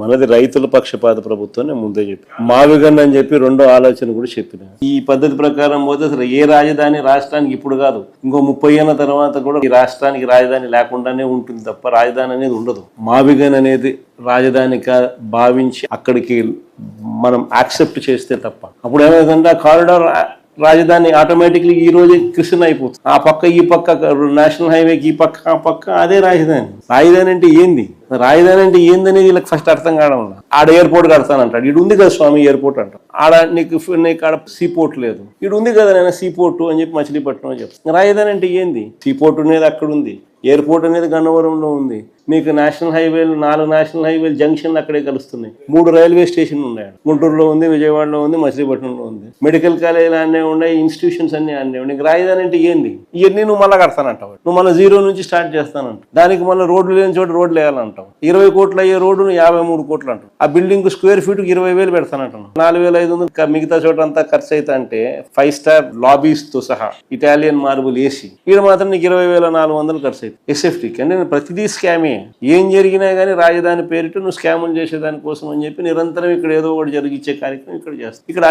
మనది రైతుల పక్షపాత ప్రభుత్వం నేను ముందే చెప్పి మావిగన్ అని చెప్పి రెండో ఆలోచన కూడా చెప్పిన. ఈ పద్ధతి ప్రకారం పోతే అసలు ఏ రాజధాని రాష్ట్రానికి ఇప్పుడు కాదు, ఇంకో 30 ఏళ్ల తర్వాత కూడా ఈ రాష్ట్రానికి రాజధాని లేకుండానే ఉంటుంది తప్ప రాజధాని అనేది ఉండదు. మావిగన్ అనేది రాజధానిగా భావించి అక్కడికి మనం యాక్సెప్ట్ చేస్తే తప్ప అప్పుడు ఏమైందంటే ఆ కారిడార్ రాజధాని ఆటోమేటిక్లీ ఈ రోజే కృష్ణ అయిపోతుంది. ఆ పక్క ఈ పక్క నేషనల్ హైవేకి ఈ పక్క ఆ పక్క అదే రాజధాని. రాజధాని అంటే ఏంది, రాజధాని అంటే ఏందనేది వీళ్ళకి ఫస్ట్ అర్థం కావడం. ఆడ ఎయిర్పోర్ట్ కడతానంటాడు, ఇడు ఉంది కదా స్వామి ఎయిర్పోర్ట్ అంటాడు. ఆడ నీకు ఆడ సీపోర్ట్ లేదు, ఇడు ఉంది కదా నేను సీపోర్ట్ అని చెప్పి మచిలీపట్నం అని చెప్తాను. రాజధాని అంటే ఏంది? సీపోర్ట్ అనేది అక్కడ ఉంది, ఎయిర్పోర్ట్ అనేది గన్నవరంలో ఉంది, మీకు నేషనల్ హైవేలు 4 నేషనల్ హైవేలు జంక్షన్లు అక్కడే కలుస్తున్నాయి, 3 రైల్వే స్టేషన్లు ఉన్నాయి, గుంటూరులో ఉంది, విజయవాడలో ఉంది, మచిలీపట్నంలో ఉంది, మెడికల్ కాలేజీలు అన్నీ ఉన్నాయి, ఇన్స్టిట్యూషన్స్ అన్నీ అన్నీ ఉన్నాయి. రాజధాని అంటే ఏంది? ఇవన్నీ నువ్వు మళ్ళీ కడతానంటావు, నువ్వు మళ్ళీ జీరో నుంచి స్టార్ట్ చేస్తానంటావు. దానికి మళ్ళీ రోడ్లు లేని చోట రోడ్లు వేయాలంటావు. 20 కోట్లు అయ్యే రోడ్డును 53 కోట్లు అంటావు. ఆ బిల్డింగ్ స్క్వేర్ ఫీట్ 20,000 పెడతానంటావు. 4,500 మిగతా చోట అంతా ఖర్చు అయితే అంటే 5 స్టార్ లాబీస్ తో సహా ఇటాలియన్ మార్బుల్ వేసి ఇక్కడ మాత్రం నీకు 20,400 ఖర్చు అవుతుంది ఎస్ఎఫ్టీకి. అంటే ప్రతిదీ స్కామే. ఏం జరిగినా కానీ రాజధాని పేరిట నువ్వు స్కాములు చేసేదాని కోసం అని చెప్పి నిరంతరం ఇక్కడ ఏదో ఒకటి జరిగించే కార్యక్రమం ఇక్కడ చేస్తావు. ఇక్కడ